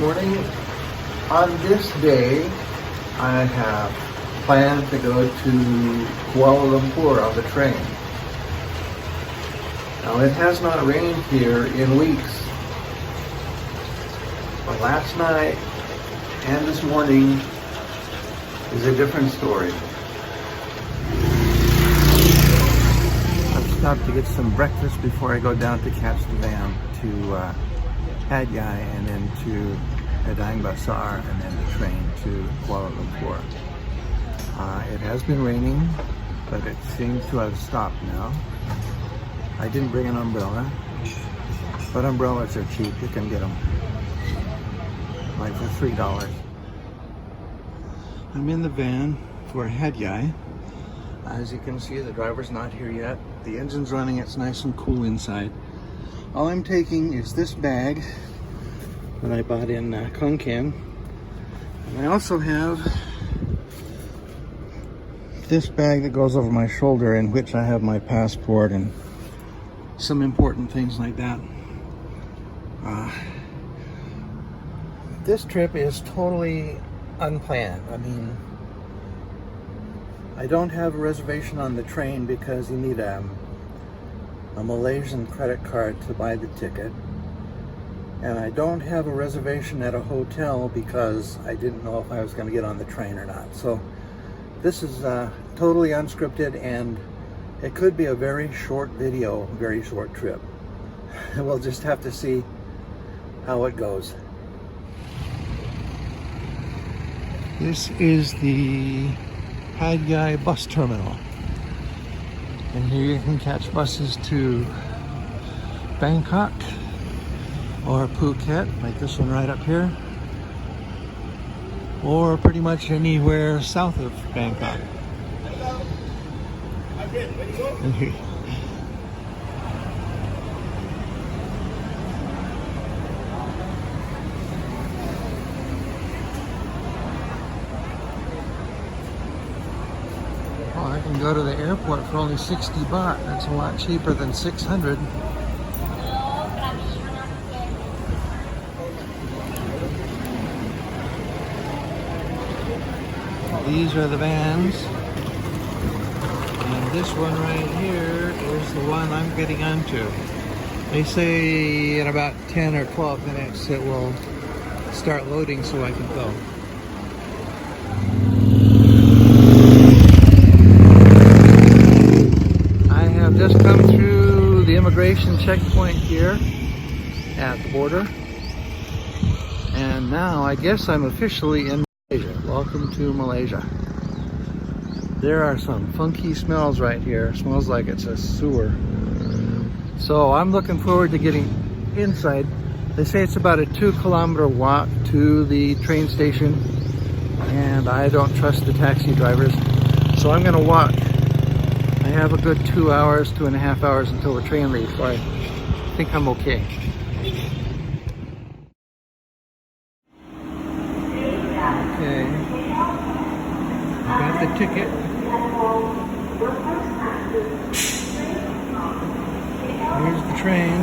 morning. On this day, I have planned to go to Kuala Lumpur on the train. Now, it has not rained here in weeks, but last night and this morning is a different story. I've stopped to get some breakfast before I go down to catch the van to Hat Yai and then to Padang Besar and then the train to Kuala Lumpur. It has been raining, but it seems to have stopped now. I didn't bring an umbrella, but umbrellas are cheap. You can get them like for $3. I'm in the van for Hat Yai. As you can see, the driver's not here yet. The engine's running, it's nice and cool inside. All I'm taking is this bag that I bought in Khon Kaen. And I also have this bag that goes over my shoulder in which I have my passport and some important things like that. This trip is totally unplanned. I mean, I don't have a reservation on the train because you need a Malaysian credit card to buy the ticket. And I don't have a reservation at a hotel because I didn't know if I was going to get on the train or not. So this is totally unscripted, and it could be a very short video, very short trip. We'll just have to see how it goes. This is the Hat Yai bus terminal. And here you can catch buses to Bangkok or Phuket, like this one right up here, or pretty much anywhere south of Bangkok. And here, I can go to the airport for only 60 baht. That's a lot cheaper than 600. These are the vans. And this one right here is the one I'm getting onto. They say in about 10 or 12 minutes it will start loading so I can go. Just come through the immigration checkpoint here at the border, and now I guess I'm officially in Malaysia. Welcome to Malaysia. There are some funky smells right here. It smells like it's a sewer. So I'm looking forward to getting inside. They say it's about a 2-kilometer walk to the train station, and I don't trust the taxi drivers, so I'm gonna walk. I have a good 2 hours, 2.5 hours until the train leaves, so I think I'm okay. Okay, I got the ticket. Here's the train.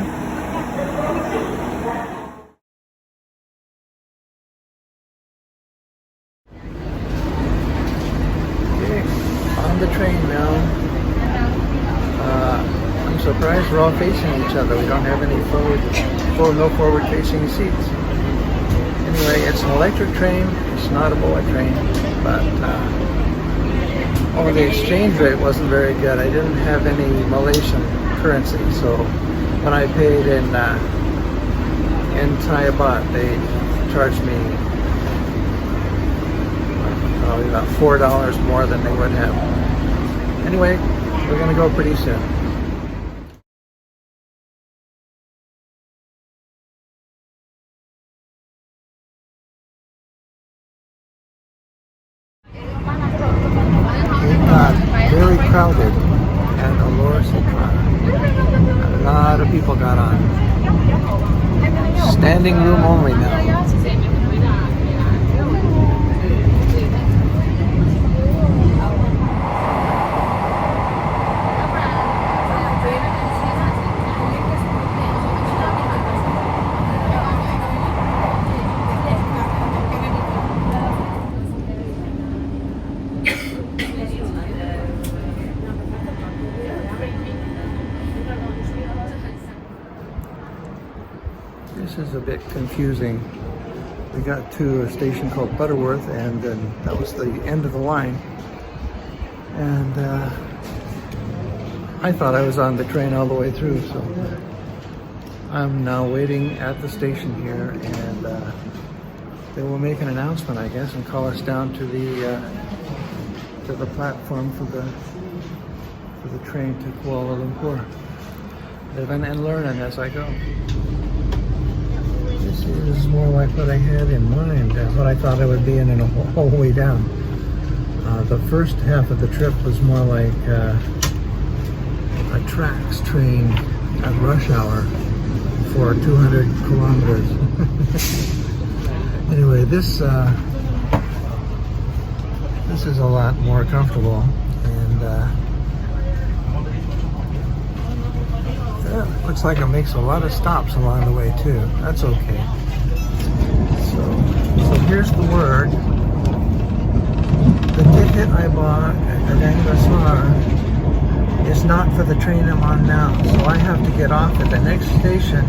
Okay, on the train now. I'm surprised we're all facing each other. We don't have any no forward-facing seats. Anyway, it's an electric train. It's not a bullet train, but the exchange rate wasn't very good. I didn't have any Malaysian currency, so when I paid in Thai baht, they charged me probably about $4 more than they would have. Anyway, we're gonna go pretty soon. It got very crowded at Alor Setra. A lot of people got on. Standing room only now. was a bit confusing. We got to a station called Butterworth, and then that was the end of the line. And I thought I was on the train all the way through, so I'm now waiting at the station here, and they will make an announcement, I guess, and call us down to the platform for the train to Kuala Lumpur. Living and learning as I go. This is more like what I had in mind, what I thought I would be in a whole way down. The first half of the trip was more like a tracks train at rush hour for 200 kilometers. Anyway, this is a lot more comfortable, and looks like it makes a lot of stops along the way too. That's okay. So here's the word. The ticket I bought at Padang Besar is not for the train I'm on now. So I have to get off at the next station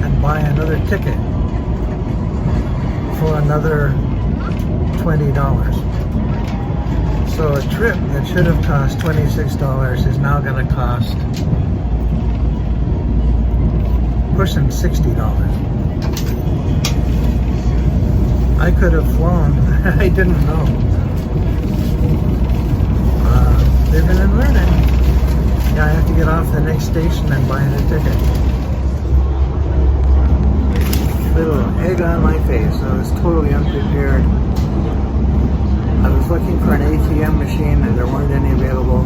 and buy another ticket for another $20. So a trip that should have cost $26 is now going to cost pushing $60. I could have flown. I didn't know. Living and learning. Yeah, I have to get off the next station and buy a ticket. Little egg on my face. I was totally unprepared. I was looking for an ATM machine and there weren't any available,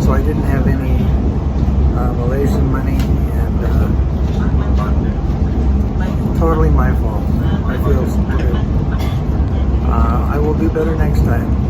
so I didn't have any Malaysian money, and totally my fault. I feel stupid. I will do better next time.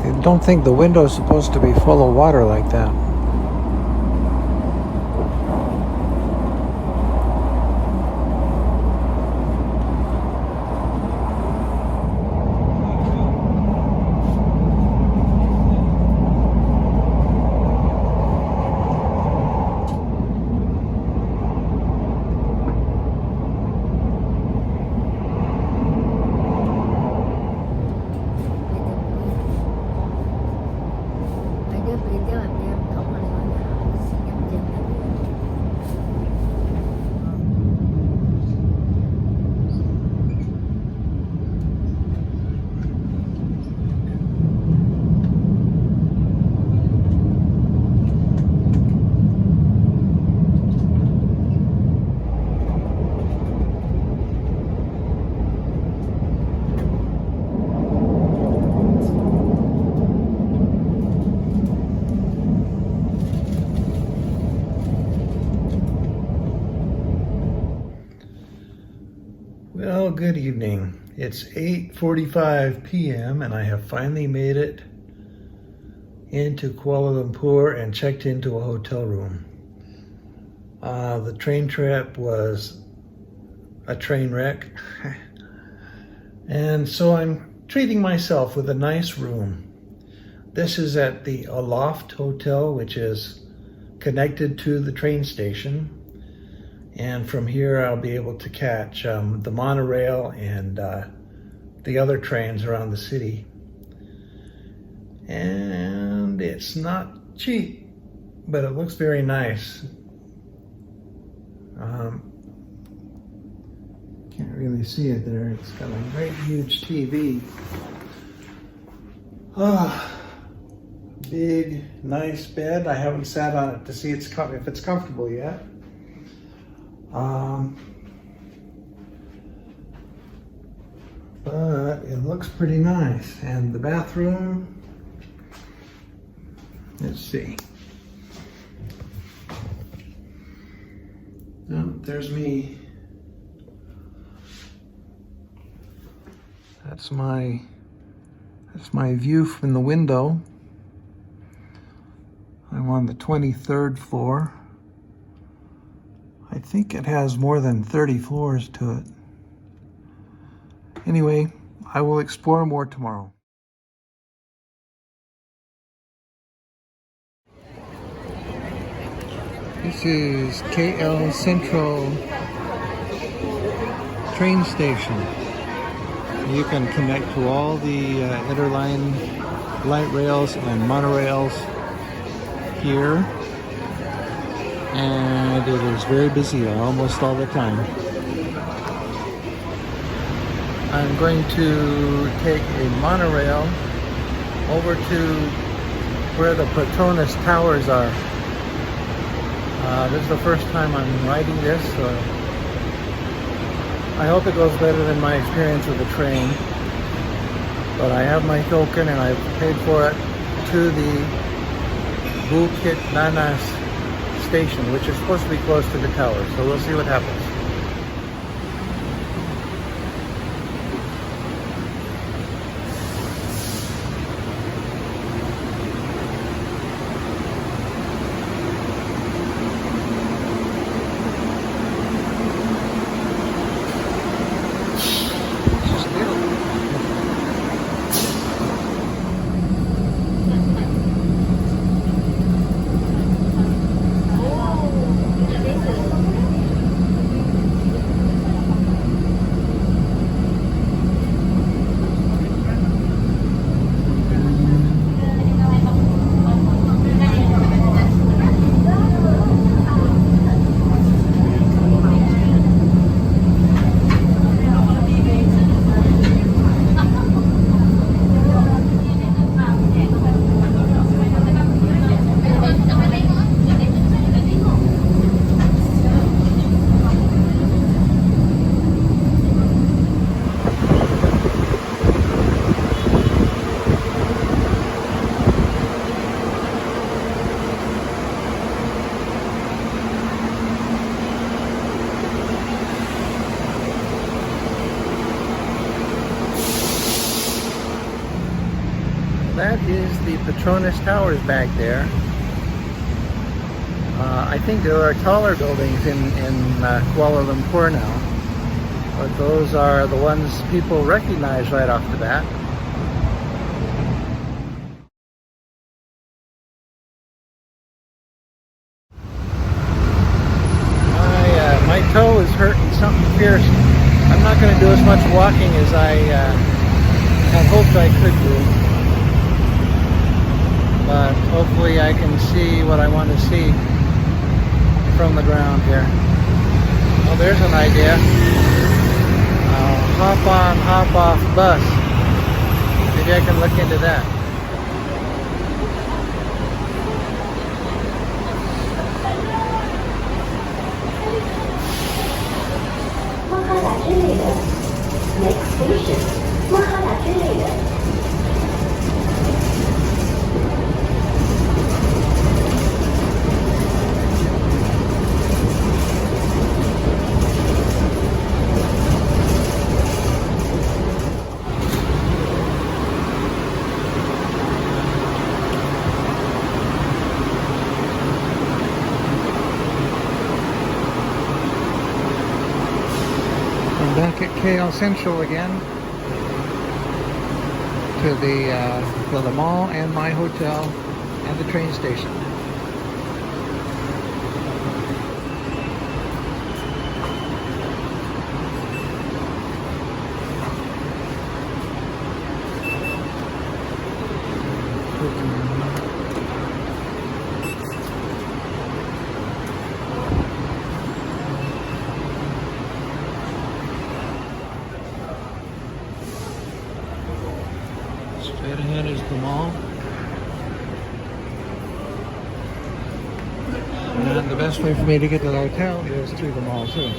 I don't think the window is supposed to be full of water like that. Well, good evening. It's 8:45 p.m. and I have finally made it into Kuala Lumpur and checked into a hotel room. The train trip was a train wreck. And so I'm treating myself with a nice room. This is at the Aloft Hotel, which is connected to the train station. And from here, I'll be able to catch the monorail and the other trains around the city. And it's not cheap, but it looks very nice. Can't really see it there. It's got a great huge TV. Big, nice bed. I haven't sat on it to see if it's comfortable yet. but it looks pretty nice. And the bathroom, let's see. Oh, there's me. That's my view from the window. I'm on the 23rd floor. I think it has more than 30 floors to it. Anyway, I will explore more tomorrow. This is KL Central train station. You can connect to all the interline light rails and monorails here, and it is very busy almost all the time. I'm going to take a monorail over to where the Petronas Towers are. This is the first time I'm riding this, so I hope it goes better than my experience with the train. But I have my token and I've paid for it to the Bukit Nanas station, which is supposed to be close to the tower. So we'll see what happens. That is the Petronas Towers back there. I think there are taller buildings in Kuala Lumpur now, but those are the ones people recognize right off the bat. My toe is hurting something fierce. I'm not going to do as much walking as I had hoped I could do. But hopefully I can see what I want to see from the ground here. Oh, there's an idea. Hop on, hop off bus. Maybe I can look into that. Next station, Mahalathilaya. Back at KL Central again, to the mall and my hotel and the train station. Straight ahead is the mall. And the best way for me to get to the hotel is through the mall too.